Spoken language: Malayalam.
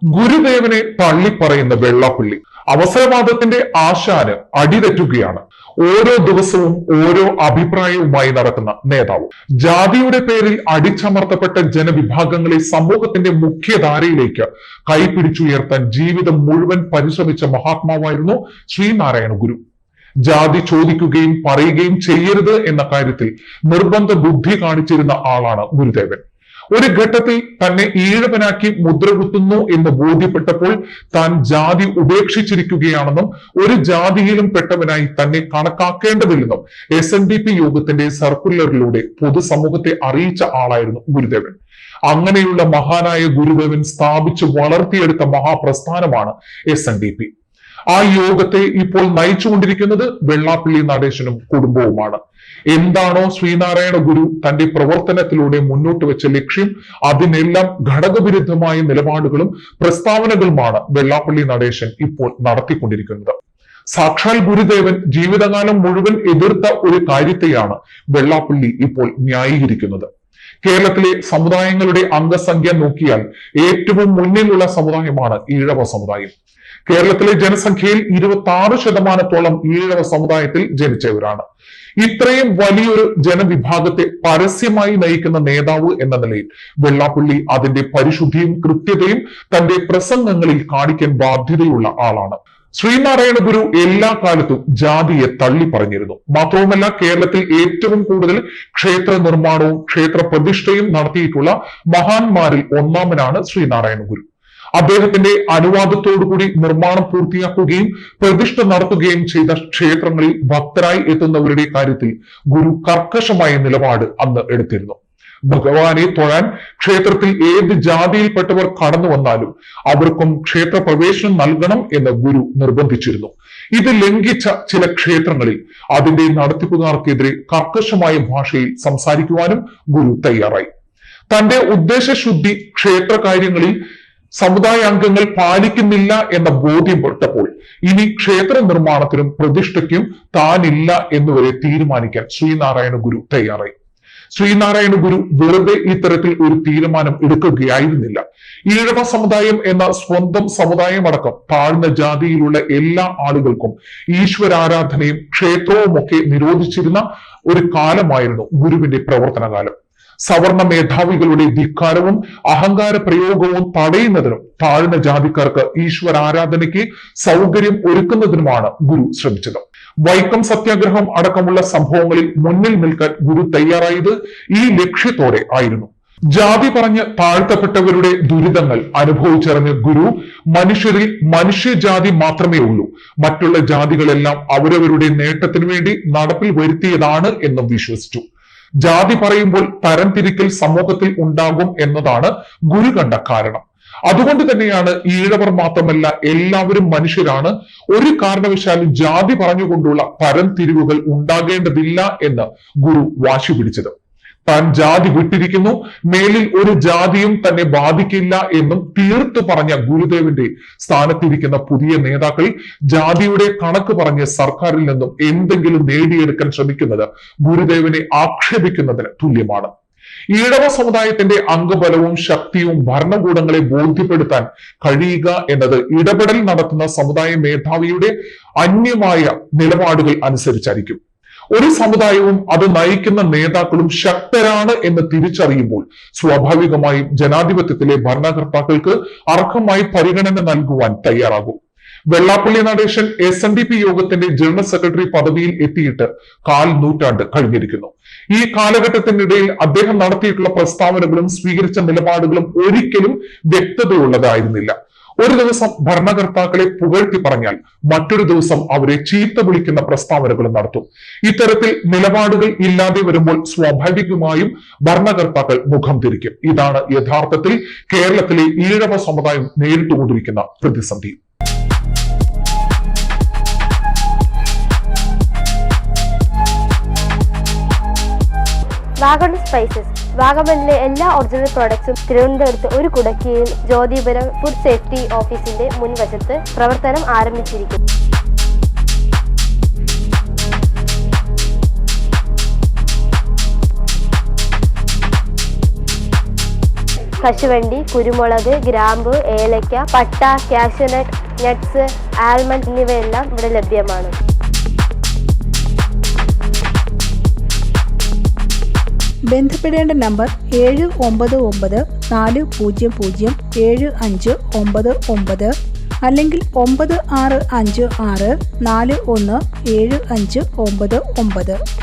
ഗുരുദേവനെ തള്ളിപ്പറയുന്ന വെള്ളാപ്പള്ളി അവസരവാദത്തിന്റെ ആശാന് അടിതെറ്റുകയാണ്. ഓരോ ദിവസവും ഓരോ അഭിപ്രായവുമായി നടക്കുന്ന നേതാവ്. ജാതിയുടെ പേരിൽ അടിച്ചമർത്തപ്പെട്ട ജനവിഭാഗങ്ങളെ സമൂഹത്തിന്റെ മുഖ്യധാരയിലേക്ക് കൈപിടിച്ചുയർത്താൻ ജീവിതം മുഴുവൻ പരിശ്രമിച്ച മഹാത്മാവായിരുന്നു ശ്രീനാരായണ ഗുരു. ജാതി ചോദിക്കുകയും പറയുകയും ചെയ്യരുത് എന്ന കാര്യത്തിൽ നിർബന്ധ ബുദ്ധി കാണിച്ചിരുന്ന ആളാണ് ഗുരുദേവൻ. ഒരു ഘട്ടത്തിൽ തന്നെ ഈഴവനാക്കി മുദ്രകുത്തുന്നു എന്ന് ബോധ്യപ്പെട്ടപ്പോൾ താൻ ജാതി ഉപേക്ഷിച്ചിരിക്കുകയാണെന്നും ഒരു ജാതിയിലും പെട്ടവനായി തന്നെ കണക്കാക്കേണ്ടതില്ലെന്നും SNDP യോഗത്തിന്റെ സർക്കുലറിലൂടെ പൊതുസമൂഹത്തെ അറിയിച്ച ആളായിരുന്നു ഗുരുദേവൻ. അങ്ങനെയുള്ള മഹാനായ ഗുരുദേവൻ സ്ഥാപിച്ചു വളർത്തിയെടുത്ത മഹാപ്രസ്ഥാനമാണ് SNDP. ആ യോഗത്തെ ഇപ്പോൾ നയിച്ചുകൊണ്ടിരിക്കുന്നത് വെള്ളാപ്പള്ളി നടേശനും കുടുംബവുമാണ്. എന്താണോ ശ്രീനാരായണ ഗുരു തന്റെ പ്രവർത്തനത്തിലൂടെ മുന്നോട്ട് വെച്ച ലക്ഷ്യം, അതിനെല്ലാം ഘടകവിരുദ്ധമായ നിലപാടുകളും പ്രസ്താവനകളുമാണ് വെള്ളാപ്പള്ളി നടേശൻ ഇപ്പോൾ നടത്തിക്കൊണ്ടിരിക്കുന്നത്. സാക്ഷാൽ ഗുരുദേവൻ ജീവിതകാലം മുഴുവൻ എതിർത്ത ഒരു കാര്യത്തെയാണ് വെള്ളാപ്പള്ളി ഇപ്പോൾ ന്യായീകരിക്കുന്നത്. കേരളത്തിലെ സമുദായങ്ങളുടെ അംഗസംഖ്യ നോക്കിയാൽ ഏറ്റവും മുന്നിലുള്ള സമുദായമാണ് ഈഴവ സമുദായം. കേരളത്തിലെ ജനസംഖ്യയിൽ 26% ഈഴവ സമുദായത്തിൽ ജനിച്ചവരാണ്. ഇത്രയും വലിയൊരു ജനവിഭാഗത്തെ പരസ്യമായി നയിക്കുന്ന നേതാവ് എന്ന നിലയിൽ വെള്ളാപ്പള്ളി അതിന്റെ പരിശുദ്ധിയും കൃത്യതയും തന്റെ പ്രസംഗങ്ങളിൽ കാണിക്കാൻ ബാധ്യതയുള്ള ആളാണ്. ശ്രീനാരായണ ഗുരു എല്ലാ കാലത്തും ജാതിയെ തള്ളി പറഞ്ഞിരുന്നു. മാത്രവുമല്ല, കേരളത്തിൽ ഏറ്റവും കൂടുതൽ ക്ഷേത്ര നിർമ്മാണവും ക്ഷേത്ര പ്രതിഷ്ഠയും നടത്തിയിട്ടുള്ള മഹാന്മാരിൽ ഒന്നാമനാണ് ശ്രീനാരായണ ഗുരു. അദ്ദേഹത്തിന്റെ അനുവാദത്തോടുകൂടി നിർമ്മാണം പൂർത്തിയാക്കുകയും പ്രതിഷ്ഠ നടത്തുകയും ചെയ്ത ക്ഷേത്രങ്ങളിൽ ഭക്തരായി എത്തുന്നവരുടെ കാര്യത്തിൽ ഗുരു കർക്കശമായ നിലപാട് അന്ന് എടുത്തിരുന്നു. ഭഗവാനെ തൊഴാൻ ക്ഷേത്രത്തിൽ ഏത് ജാതിയിൽപ്പെട്ടവർ കടന്നു വന്നാലും അവർക്കും ക്ഷേത്ര പ്രവേശനം നൽകണം എന്ന് ഗുരു നിർബന്ധിച്ചിരുന്നു. ഇത് ലംഘിച്ച ചില ക്ഷേത്രങ്ങളിൽ അതിന്റെ നടത്തിപ്പുകാർക്കെതിരെ കർക്കശമായ ഭാഷയിൽ സംസാരിക്കുവാനും ഗുരു തയ്യാറായി. തന്റെ ഉദ്ദേശശുദ്ധി ക്ഷേത്ര കാര്യങ്ങളിൽ സമുദായ അംഗങ്ങൾ പാലിക്കുന്നില്ല എന്ന ബോധ്യപ്പെട്ടപ്പോൾ ഇനി ക്ഷേത്ര നിർമ്മാണത്തിനും പ്രതിഷ്ഠയ്ക്കും താനില്ല എന്നുവരെ തീരുമാനിക്കാൻ ശ്രീനാരായണ ഗുരു തയ്യാറായി. ശ്രീനാരായണ ഗുരു വെറുതെ ഇത്തരത്തിൽ ഒരു തീരുമാനം എടുക്കുകയായിരുന്നില്ല. ഈഴവ സമുദായം എന്ന സ്വന്തം സമുദായമടക്കം താഴ്ന്ന ജാതിയിലുള്ള എല്ലാ ആളുകൾക്കും ഈശ്വരാരാധനയും ക്ഷേത്രവും ഒക്കെ നിരോധിച്ചിരുന്ന ഒരു കാലമായിരുന്നു ഗുരുവിന്റെ പ്രവർത്തനകാലം. സവർണ മേധാവികളുടെ ധിക്കാരവും അഹങ്കാര പ്രയോഗവും തടയുന്നതിനും താഴ്ന്ന ജാതിക്കാർക്ക് ഈശ്വരാരാധനയ്ക്ക് സൗകര്യം ഒരുക്കുന്നതിനുമാണ് ഗുരു ശ്രമിച്ചത്. വൈക്കം സത്യാഗ്രഹം അടക്കമുള്ള സംഭവങ്ങളിൽ മുന്നിൽ നിൽക്കാൻ ഗുരു തയ്യാറായത് ഈ ലക്ഷ്യത്തോടെ ആയിരുന്നു. ജാതി പറഞ്ഞ് താഴ്ത്തപ്പെട്ടവരുടെ ദുരിതങ്ങൾ അനുഭവിച്ചിറങ്ങിയ ഗുരു മനുഷ്യരിൽ മനുഷ്യജാതി മാത്രമേ ഉള്ളൂ, മറ്റുള്ള ജാതികളെല്ലാം അവരവരുടെ നേട്ടത്തിനു വേണ്ടി നടപ്പിൽ വരുത്തിയതാണ് എന്നും വിശ്വസിച്ചു. ജാതി പറയുമ്പോൾ തരംതിരിക്കൽ സമൂഹത്തിൽ ഉണ്ടാകും എന്നതാണ് ഗുരു കണ്ട കാരണം. അതുകൊണ്ട് തന്നെയാണ് ഈഴവർ മാത്രമല്ല എല്ലാവരും മനുഷ്യരാണ്, ഒരു കാരണവശാലും ജാതി പറഞ്ഞുകൊണ്ടുള്ള തരംതിരിവുകൾ ഉണ്ടാകേണ്ടതില്ല എന്ന് ഗുരു വാശി പിടിച്ചത്. താൻ ജാതി വിട്ടിരിക്കുന്നു, മേലിൽ ഒരു ജാതിയും തന്നെ ബാധിക്കില്ല എന്നും തീർത്തു പറഞ്ഞ ഗുരുദേവന്റെ സ്ഥാനത്തിരിക്കുന്ന പുതിയ നേതാക്കൾ ജാതിയുടെ കണക്ക് പറഞ്ഞ് സർക്കാരിൽ നിന്നും എന്തെങ്കിലും നേടിയെടുക്കാൻ ശ്രമിക്കുന്നത് ഗുരുദേവനെ ആക്ഷേപിക്കുന്നതിന് തുല്യമാണ്. ഈഴവ സമുദായത്തിന്റെ അംഗബലവും ശക്തിയും ഭരണകൂടങ്ങളെ ബോധ്യപ്പെടുത്താൻ കഴിയുക എന്നത് ഇടപെടൽ നടത്തുന്ന സമുദായ മേധാവിയുടെ അന്യമായ നിലപാടുകൾ അനുസരിച്ചായിരിക്കും. ഒരു സമുദായവും അത് നയിക്കുന്ന നേതാക്കളും ശക്തരാണ് എന്ന് തിരിച്ചറിയുമ്പോൾ സ്വാഭാവികമായും ജനാധിപത്യത്തിലെ ഭരണകർത്താക്കൾക്ക് അർഹമായി പരിഗണന നൽകുവാൻ തയ്യാറാകും. വെള്ളാപ്പള്ളി നടേശൻ SNDP യോഗത്തിന്റെ ജനറൽ സെക്രട്ടറി പദവിയിൽ എത്തിയിട്ട് 1/4 നൂറ്റാണ്ട് കഴിഞ്ഞിരിക്കുന്നു. ഈ കാലഘട്ടത്തിനിടയിൽ അദ്ദേഹം നടത്തിയിട്ടുള്ള പ്രസ്താവനകളും സ്വീകരിച്ച നിലപാടുകളും ഒരിക്കലും വ്യക്തതയുള്ളതായിരുന്നില്ല. ഒരു ദിവസം ഭരണകർത്താക്കളെ പുകഴ്ത്തി പറഞ്ഞാൽ മറ്റൊരു ദിവസം അവരെ ചീത്ത വിളിക്കുന്ന പ്രസ്താവനകളും നടത്തും. ഇത്തരത്തിൽ നിലപാടുകൾ ഇല്ലാതെ വരുമ്പോൾ സ്വാഭാവികമായും ഭരണകർത്താക്കൾ മുഖം തിരിക്കും. ഇതാണ് യഥാർത്ഥത്തിൽ കേരളത്തിലെ ഈഴവ സമുദായം നേരിട്ടുകൊണ്ടിരിക്കുന്ന പ്രതിസന്ധി. വാഗമൺ സ്പൈസസ് വാഗമണിലെ എല്ലാ ഒറിജിനൽ പ്രോഡക്ട്സും തിരുവനന്തപുരത്ത് ഒരു കുടക്കീഴിൽ ജ്യോതിപുരം ഫുഡ് സേഫ്റ്റി ഓഫീസിന്റെ മുൻവശത്ത് പ്രവർത്തനം ആരംഭിച്ചിരിക്കുന്നു. കശുവണ്ടി, കുരുമുളക്, ഗ്രാമ്പു, ഏലക്ക, പട്ട, കാഷ്യൂനട്ട്, നട്ട്സ്, ആൽമണ്ട് എന്നിവയെല്ലാം ഇവിടെ ലഭ്യമാണ്. ബന്ധപ്പെടേണ്ട നമ്പർ 7994007599 അല്ലെങ്കിൽ 9656417599.